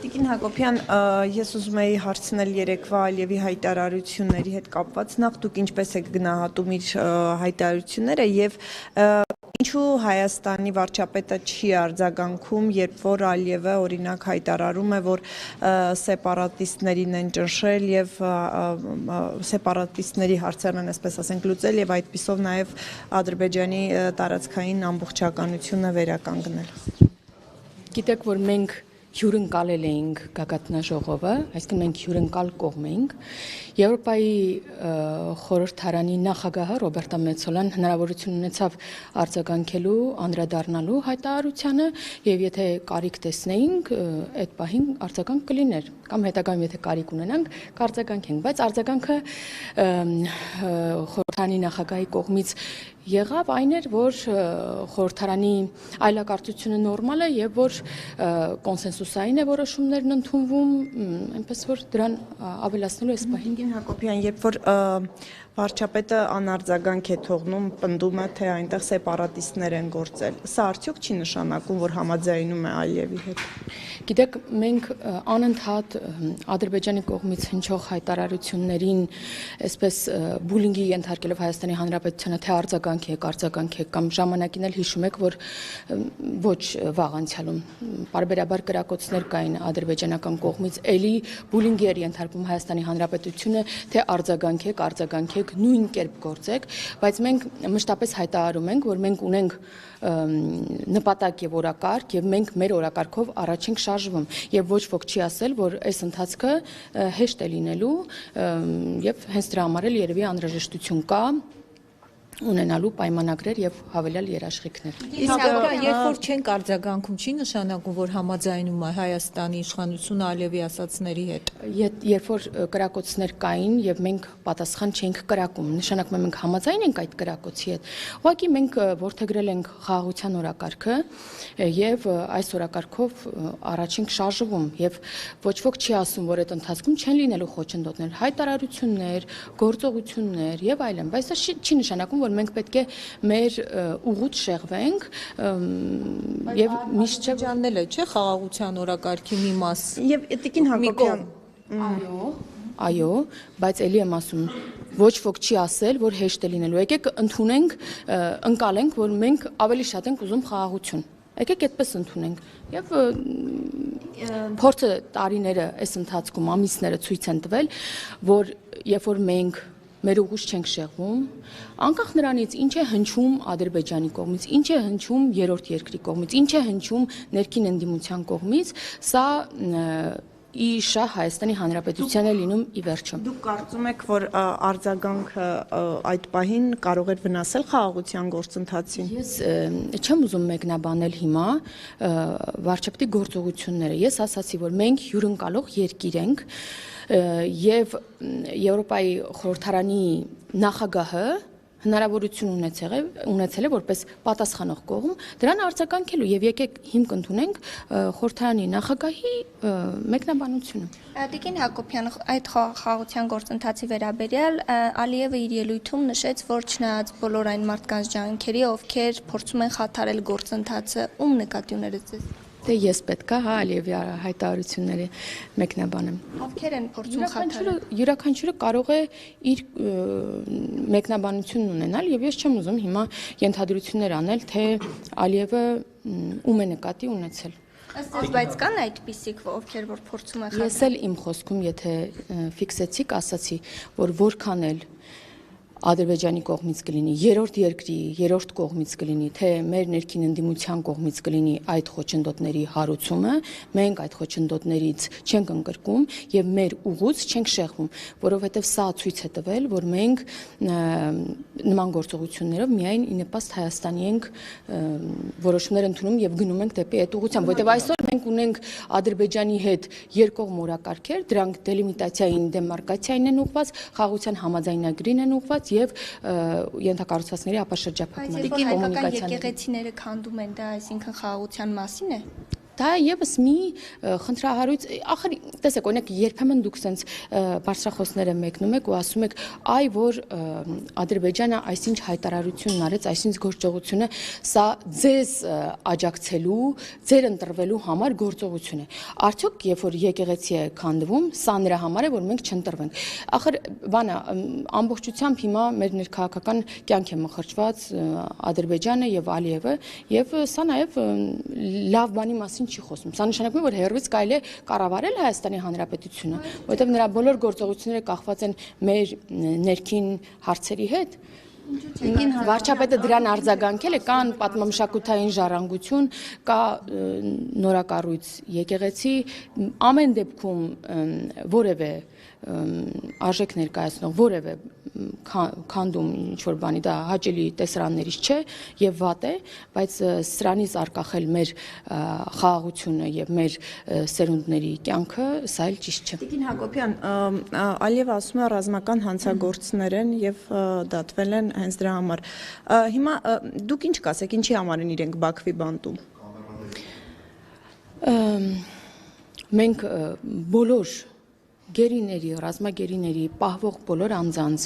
Տիկին Հակոբյան, ես ուզում էի հարցնել երեկվա Ալիևի հայտարարությունների հետ կապված, նախ դուք ինչպես եք գնահատում իր հայտարարությունները եւ ինչու Հայաստանի վարչապետը չի արձագանքում, երբ որ Ալիևը օրինակ հայտարարում է, որ սեպարատիստներին են ճնշել եւ սեպարատիստների հարցերն են, այսպես ասենք, լուծել եւ այդպիսով նաեւ Ադրբեջանի տարածքային ամբողջականությունը վերականգնել։ Գիտեք, որ մենք հյուրընկալել էինք գագաթնաժողովը, այսինքն մենք հյուրընկալ կողմ էինք։ Եվրոպայի խորհրդարանի նախագահը Ռոբերտա Մեցոլան հնարավորություն ունեցավ արձագանքելու, անդրադառնալու հայտարարությանը եւ եթե կարիք տեսնեինք, այդ պահին արձագանք կլիներ կամ հետագայում եթե կարիք ունենանք, կարձագանքենք, բայց արձագանքը խորհրդարանի նախագահի կողմից եղավ այն էր, որ խորհրդարանի այլակարգությունը նորմալ է եւ որ կոնսենսուսային է որոշումներն ընդունվում, այնպես որ դրան ավելացնելու այս պահին Հակոբյան, երբ որ վարչապետը անարձագանք է թողնում, պնդում է, թե այնտեղ սեպարատիստներ են գործել։ Սա արդյոք չի նշանակում, որ համաձայնում է Ալիևի հետ։ Գիտեք, մենք անընդհատ Ադրբեջանի կողմից հնչող հայտարարություններին, այսպես բուլինգի ենթարկելով Հայաստանի Հանրապետությանը, թե արձագանք եք կամ ժամանակին էլ հիշում եք, որ ոչ վաղ անցյալում պարբերաբար կրակոցներ կային ադրբեջանական կողմից, էլի բուլինգի էր ենթարկվում Հայաստանի Հանրապետությունը, թե արձագանք եք, նույն կերպ գործեք, բայց մենք մշտապես հայտարարում ենք, որ մենք ունենք նպատակ եւ օրակարգ եւ մենք մեր օրակարգով առաջ ենք շարժվում եւ ոչ ոք չի ասել, որ այս ընթացքը հեշտ է լինելու եւ հենց դրա համար էլ երևի անհրաժեշտություն կա ունենալու պայմանագրեր եւ հավելյալ երաշխիքներ։ Երբ որ չենք արձագանքում, չի նշանակում, որ համաձայնում է Հայաստանի իշխանությունը Ալիևի ասածների հետ։ Երբ որ կրակոցներ կային եւ մենք պատասխան չենք կրակում, նշանակում է մենք համաձայն ենք այդ կրակոցի հետ։ Ուղղակի մենք ворթեգրել ենք խաղաղության օրակարգը եւ այս օրակարգով առաջ ենք շարժվում եւ ոչ ոք չի ասում, որ այդ ընթացքում չեն լինելու խոչընդոտներ, հայտարարություններ, գործողություններ եւ այլն, բայց դա չի նշանակում, որ մենք պետք է մեր ուղուց շեղվենք եւ միշտ Ջաննել է, չէ՞, խաղաղության օրակարգի մի մաս։ Եվ Տիկին Հակոբյան, այո, բայց ելի եմ ասում, ոչ ոք չի ասել, որ հեշտ է լինելու։ Եկեք ընդունենք, ընկալենք, որ մենք ավելի շատ ենք ուզում խաղաղություն։ Եկեք այդպես ընդունենք եւ փորձը տարիները այս ընթացքում ամիսները ցույց են տվել, որ երբ որ մենք մեր ուղուց չենք շեղվում, անկախ նրանից ինչ է հնչում Ադրբեջանի կողմից, ինչ է հնչում երրորդ երկրի կողմից, ինչ է հնչում ներքին ընդդիմության կողմից, սա իշա Հայաստանի Հանրապետության է լինում ի վերջո։ Դուք կարծում եք, որ արձագանքը այդ պահին կարող էր վնասել խաղաղության գործընթացին։ Ես չեմ ուզում մեկնաբանել հիմա վարչապետի գործողությունները։ Ես ասացի, որ մենք հյուրընկալող երկիր ենք եւ Եվրոպայի խորհրդարանի նախագահը հնարավորություն ունեցել է որպես պատասխանող կողմ դրան արձագանքելու եւ եկեք հիմք ընդունենք խորհրդարանի նախագահի մեկնաբանությունը։ Տիկին Հակոբյան, այդ խաղաղության գործընթացի վերաբերյալ Ալիևը իր ելույթում նշեց, որ չնայած բոլոր այն մարդկանց ջանքերի, ովքեր փորձում են խաթարել գործընթացը, ում նկատի ունեցեք ձեզ։ Դե ես պետք է Ալիևի հայտարարությունների մեկնաբանեմ։ Ովքեր են փորձում խաթարել։ Յուրաքանչյուրը կարող է իր մեկնաբանությունն ունենալ եւ ես չեմ ուզում հիմա ենթադրություններ անել, թե Ալիևը ում է նկատի ունեցել։ Բայց կան այդպիսիք, ովքեր որ փորձում են խաթարել։ Ես էլ իմ խոսքում, եթե ֆիքսեցիք, ասացի, որ որքան էլ Ադրբեջանի կողմից կլինի, երրորդ երկրի, երրորդ կողմից կլինի, թե մեր ներքին ընդդիմության կողմից կլինի այդ խոչընդոտների հարուցումը, մենք այդ խոչընդոտներից չենք ընկրկում եւ մեր ուղուց չենք շեղվում, որովհետեւ սա ցույց է տվել, որ մենք նման գործողություններով միայն ի նպաստ Հայաստանի ենք որոշումներ ընդունում եւ գնում ենք դեպի այդ ուղղությամբ, որովհետեւ այսօր մենք ունենք Ադրբեջանի հետ երկկողմ օրակարգեր, դրանք դելիմիտացիային դեմարկացիային են ուղղված, խաղաղության համաձայնագրին են ուղղված եւ ենթակառուցվածքների ապաշրջափակման կոմունիկացիան եկեղեցիները քանդում են դա, այսինքն խաղաղության մասին է։ դա եւս մի խնդրահարույց, ախր տեսեք, օրինակ երբեմն դուք sense բարձրախոսները մեկնում եք ու ասում եք, այ որ Ադրբեջանը այսինչ հայտարարությունն արեց, այսինչ գործողությունը, սա ձեզ աջակցելու, ձեր ընտրվելու համար գործողություն է։ Արդյոք երբ որ եկեղեցի է քանդվում, սա նրա համար է, որ մենք չընտրվենք։ Ախր բանա ամբողջությամբ հիմա մեր ներքաղաքական կյանք է մխրճված Ադրբեջանը եւ Ալիևը եւ սա նաեւ լավ բանի մասին չի խոսում։ Սա նշանակում է, որ հերվից կարելի է կառավարել Հայաստանի Հանրապետությունը, որովհետեւ նրա բոլոր գործողությունները կախված են մեր ներքին հարցերի հետ։ Վարչապետը դրան արձագանքել է, կան պատմամշակութային ժառանգություն, կա նորակառույց եկեղեցի, ամեն դեպքում որևէ արժեք ներկայացնող որևէ քանդում ինչ-որ բանի դա հաճելի տեսարաններից չէ եւ վատ է, բայց սրանից արկախել մեր խաղաղությունը եւ մեր սերունդների կյանքը սա էլ ճիշտ չէ։ Տիկին Հակոբյան, Ալիևը ասում է ռազմական հանցագործներ են եւ դատվել են հենց դրա համար։ Հիմա դուք ինչ կասեք, ինչի համար են իրենք Բաքվի բանտում։ Մենք բոլոր գերիների, ռազմագերիների պահվող բոլոր անձանց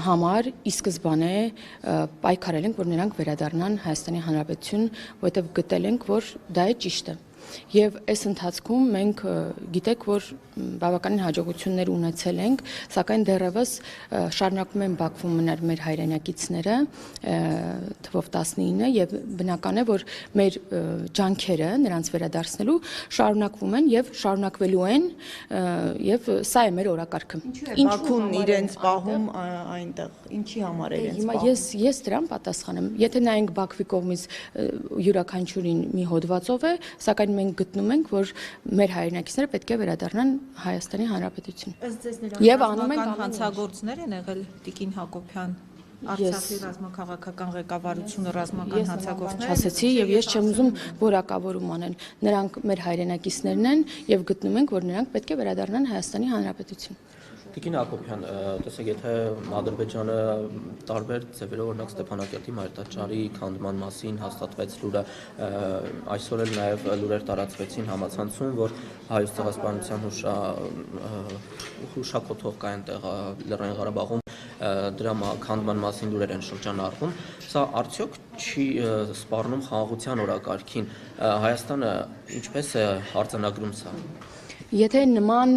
համար ի սկզբանե պայքարել ենք, որ նրանք վերադառնան Հայաստանի Հանրապետություն, որովհետև գտել ենք, որ դա է ճիշտը։ Եվ այս ընթացքում մենք գիտեք, որ բավականին հաջողություններ ունեցել ենք, սակայն դեռևս շարունակում են Բաքվում մնալ մեր հայրենակիցները թվով 19 եւ բնական է, որ մեր ջանքերը նրանց վերադարձնելու շարունակվում են եւ շարունակվելու են եւ սա է մեր օրակարգը։ Բաքուն իրենց պահում այնտեղ, ինչի համար է իրենց պահում։ Հիմա ես դրան պատասխանեմ։ Եթե նայենք Բաքվի կողմից յուրաքանչյուրին մի հոդվածով է, սակայն մենք գտնում ենք, որ մեր հայրենակիցները պետք է վերադառնան Հայաստանի Հանրապետություն։ Եվ անում են հանցագործներ են եղել Տիկին Հակոբյան, Արցախի ռազմաքաղաքական ղեկավարությունը ռազմական հանցագործներ ասացի եւ ես չեմ ուզում որակավորում անել։ Նրանք մեր հայրենակիցներն են եւ գտնում ենք, որ նրանք պետք է վերադառնան Հայաստանի Հանրապետություն։ Տիկին Հակոբյան, տեսեք, եթե Ադրբեջանը տարբեր ձևերով օրինակ Ստեփանակերտի մայրտաճարի քանդման մասին հաստատվեց լուրը, այսօր էլ նաև լուրեր տարածվեցին համացանցում, որ Հայոց ցեղասպանության հուշակոթող կա այնտեղ Լեռնային Ղարաբաղում դրա քանդման մասին լուրեր են շրջանառվում, սա արդյոք չի սպառնում խաղաղության օրակարգին, Հայաստանը ինչպես է արձանագրում սա։ Եթե նման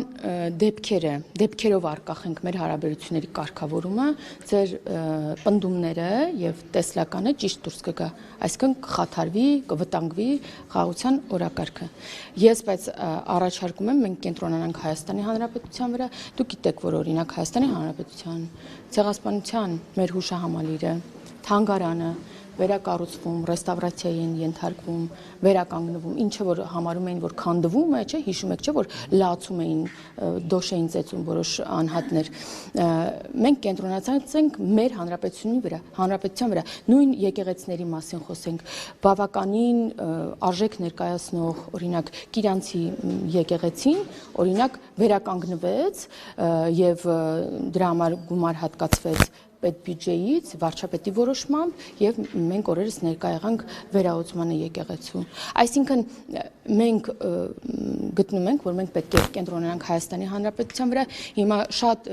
դեպքերով արկախենք մեր հարաբերությունների կարգավորումը, ձեր պնդումները եւ տեսլականը ճիշտ դուրս կգա, այսինքն կխաթարվի, կվտանգվի խաղաղության օրակարգը։ Ես բայց առաջարկում եմ մենք կենտրոնանանք Հայաստանի Հանրապետության վրա, դուք գիտեք, որ օրինակ Հայաստանի Հանրապետության ցեղասպանության մեր հուշահամալիրը, թանգարանը վերակառուցվում, ռեստավրացիայի են ենթարկվում, վերականգնվում, ինչը որ համարում էին, որ քանդվում է, չէ, հիշում եք, չէ, որ լացում էին, դոշ էին ծեծում որոշ անհատներ։ Մենք կենտրոնացած ենք մեր հանրապետության վրա, նույն եկեղեցիների մասին խոսենք, բավականին արժեք ներկայացնող, օրինակ, Կիրանցի եկեղեցին, օրինակ, վերականգնվեց եւ դրա համար գումար հատկացվեց պետբյուջեից, վարչապետի որոշմամբ եւ մենք օրերս ներկա եղանք վերահսկողությանը եկեղեցու։ Այսինքն մենք գտնում ենք, որ մենք պետք է կենտրոնանանք Հայաստանի Հանրապետության վրա։ Հիմա շատ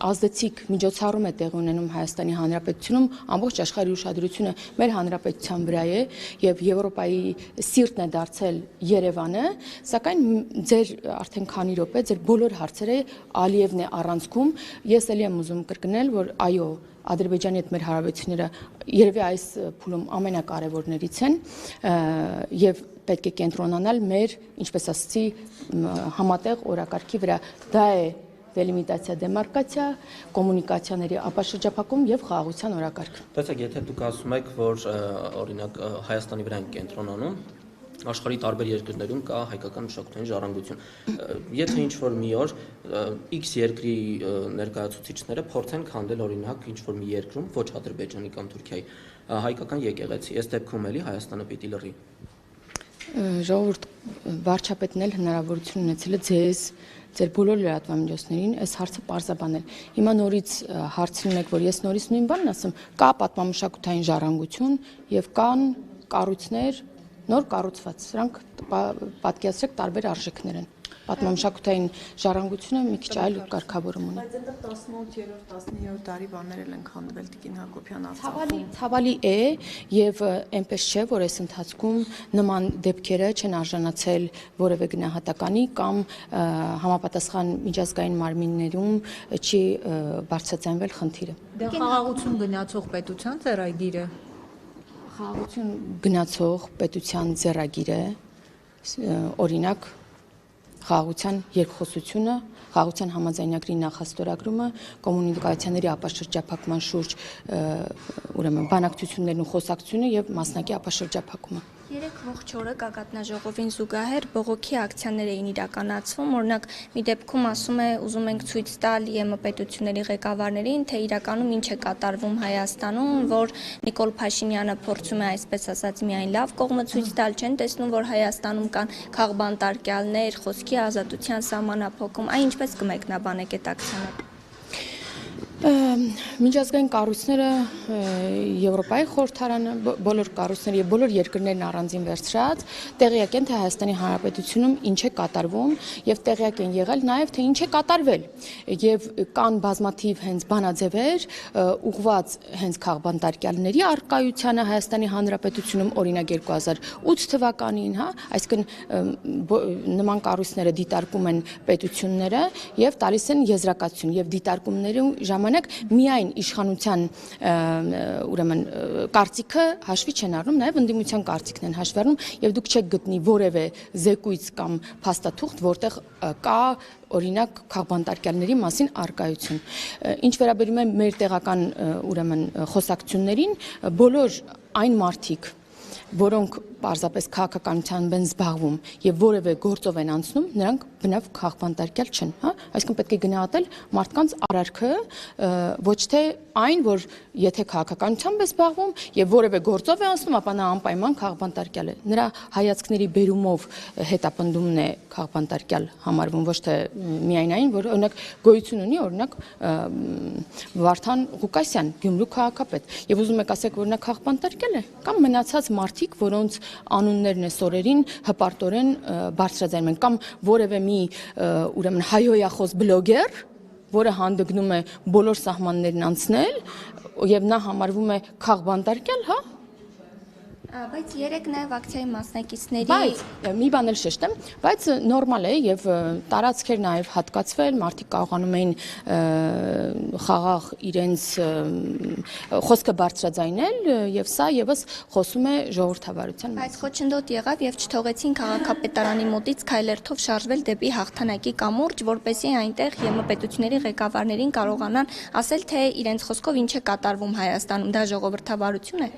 ազդեցիկ միջոցառում է տեղի ունենում Հայաստանի Հանրապետությունում, ամբողջ աշխարհի ուշադրությունը մեր հանրապետության վրա է եւ Եվրոպայի սիրտն է դարձել Երևանը, սակայն ձեր արդեն քանի րոպե ձեր բոլոր հարցերը Ալիևն է առանցքում։ Ես ելի եմ ուզում կրկնել, որ այո, Ադրբեջանի հետ մեր հարաբերությունները երևի այս փուլում ամենակարևորներից են եւ պետք է կենտրոնանալ մեր, ինչպես ասացի, համատեղ օրակարգի վրա։ Դա է դելիմիտացիա, դեմարկացիա, կոմունիկացիաների ապաշրջափակում եւ խաղաղության օրակարգ։ Տեսեք, եթե դուք ասում եք, որ օրինակ Հայաստանի վրա են կենտրոնանում, աշխարհի տարբեր երկրներում կա հայկական մշակութային ժառանգություն։ Եթե ինչ-որ մի օր X երկրի ներկայացուցիչները փորձեն քանդել օրինակ ինչ-որ մի երկրում, ոչ Ադրբեջանի կամ Թուրքիայի, հայկական եկեղեցի, այս դեպքում էլի Հայաստանը պիտի լռի։ Ժողովուրդ, վարչապետն էլ հնարավորություն ունեցել է ձեր բոլոր լրատվամիջոցներին այս հարցը պարզաբանել։ Հիմա նորից հարցնում եք, որ ես նորից նույն բանն ասեմ, կա պատմամշակութային ժառանգություն եւ կան կառույցներ նոր կառուցված։ Սրանք պատկերացրեք տարբեր արժեքներ են։ Պատմամշակութային ժառանգությունը մի քիչ այլ կարգավորում ունի։ Բայց այնտեղ 18-րդ, 19-րդ դարի բաներ են քանդվել Տիկին Հակոբյան Արցախում։ Ցավալի է եւ այնպես չէ, որ այս ընթացքում նման դեպքերը չեն արժանացել որևէ գնահատականի կամ համապատասխան միջազգային մարմիններում չի բարձրացանվել խնդիրը։ Դա խաղաղություն գնացող պետության ծերագիր է։ Խաղաղություն գնացող պետության ձեռագիր է, օրինակ խաղաղության երկխոսությունը, խաղաղության համաձայնագրի նախաստորագրումը, կոմունիկացիաների ապաշրջափակման շուրջ ուրեմն բանակցություններն ու խոսակցությունը եւ մասնակի ապաշրջափակումը։ Երեք ողջ օրը գագաթնաժողովին զուգահեռ բողոքի ակցիաներ էին իրականացվում, օրինակ մի դեպքում ասում է ուզում ենք ցույց տալ ԵՄ պետությունների ղեկավարներին, թե իրականում ինչ է կատարվում Հայաստանում, որ Նիկոլ Փաշինյանը փորձում է այսպես ասած միայն լավ կողմը ցույց տալ, չեն տեսնում, որ Հայաստանում կան քաղբանտարկյալներ, խոսքի ազատության սահմանափոխում, այն ինչպես կմեկնաբանեք այդ ակցիաները։ Միջազգային կառույցները Եվրոպայի խորհրդարանը, բոլոր կառույցները եւ բոլոր երկրներն առանձին վերցրած տեղյակ են թե Հայաստանի Հանրապետությունում ինչ է կատարվում եւ տեղյակ են եղել նաեւ թե ինչ է կատարվել եւ կան բազմաթիվ հենց բանաձևեր ուղղված հենց քաղբանտարկյալների արկայությանը Հայաստանի Հանրապետությունում օրինակ 2008 թվականին, հա, այսինքն նման կառույցները դիտարկում են պետությունները եւ տալիս են եզրակացություն եւ դիտարկումների ժամանակ միայն իշխանության ուրեմն կարծիքը հաշվի չեն առնում, նաև ընդդիմության կարծիքն են հաշվի առնում եւ դուք չեք գտնի որևէ զեկույց կամ փաստաթուղթ, որտեղ կա օրինակ քաղբանտարկյալների մասին արկայություն։ Ինչ վերաբերում է մեր տեղական ուրեմն խոսակցություններին, բոլոր այն մարդիկ, որոնք պարզապես քաղաքականությամբ են զբաղվում եւ որևէ գործով են անցնում, նրանք բնավ քաղբանտարկյալ չեն, հա, այսինքն պետք է գնահատել մարդկանց արարքը, ոչ թե այն, որ եթե քաղաքականությամբ է զբաղվում եւ որևէ գործով է անցնում, ապա նա անպայման քաղբանտարկյալ է։ Նրա հայացքների բերումով հետապնդումն է քաղբանտարկյալ համարվում, ոչ թե միայն այն, որ օրինակ գոյություն ունի, օրինակ Վարդան Ղուկասյան, Գյումրու քաղաքապետ, եւ ուզում եք ասեք, որ նա քաղբանտարկյալ է, կամ մնացած մարդիկ, որոնց անուններն այսօրերին հպարտորեն բարձրաձայնում են, կամ որևէ մի ուրեմն հայոյախոս բլոգեր, որը հանդգնում է բոլոր սահմաններն անցնել եւ նա համարվում է քաղբանտարկյալ, հա։ Բայց երեք նաև ակցիայի մասնակիցների Բայց մի բան էլ շեշտեմ, բայց նորմալ է եւ տարածքեր նաև հատկացվել, մարդիկ կարողանում էին խաղաղ իրենց խոսքը բարձրաձայնել եւ սա եւս խոսում է ժողովրդավարության Բայց խոչընդոտ եղավ եւ չթողեցին քաղաքապետարանի մոտից քայլերթով շարժվել դեպի հաղթանակի կամուրջ, որպեսզի այնտեղ ԵՄ պետությունների ղեկավարներին կարողանան ասել, թե իրենց խոսքով ինչ է կատարվում Հայաստանում, դա ժողովրդավարություն է։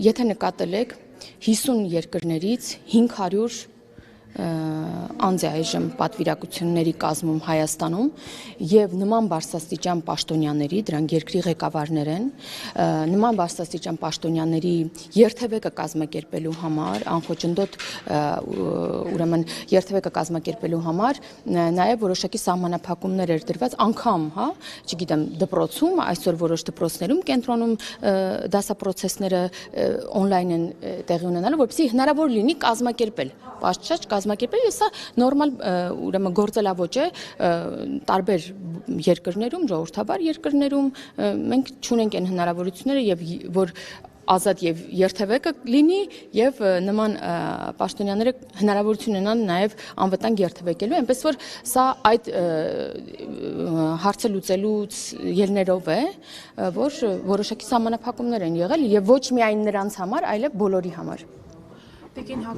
Եթե նկատել եք 50 երկրներից 500 անձ է այժմ պատվիրակությունների կազմում Հայաստանում եւ նման բարձրաստիճան պաշտոնյաների, դրանք երկրի ղեկավարներ են, նման բարձրաստիճան պաշտոնյաների երթևեկը կազմակերպելու համար, անխոչնդոտ ուրեմն երթևեկը կազմակերպելու համար նաեւ որոշակի սահմանափակումներ էր դրված անգամ, հա, չգիտեմ, դպրոցում, այսօր որոշ դպրոցներում կենտրոնում դասապրոցեսները on-line են տեղի ունենալու, որպեսզի հնարավոր լինի կազմակերպել, պատշաճ կազմակերպել, եւ սա նորմալ ուրեմն գործելավոճ է տարբեր երկրներում, ժողովրդավար երկրներում մենք չունենք այն հնարավորությունները եւ որ ազատ եւ երթևեկը լինի եւ նման պաշտոնյաները հնարավորություն ունենան նաեւ անվտանգ երթևեկելու, այնպես որ սա այդ հարցը լուծելուց ելներով է, որ որոշակի սահմանափակումներ են եղել եւ ոչ միայն նրանց համար, այլև բոլորի համար։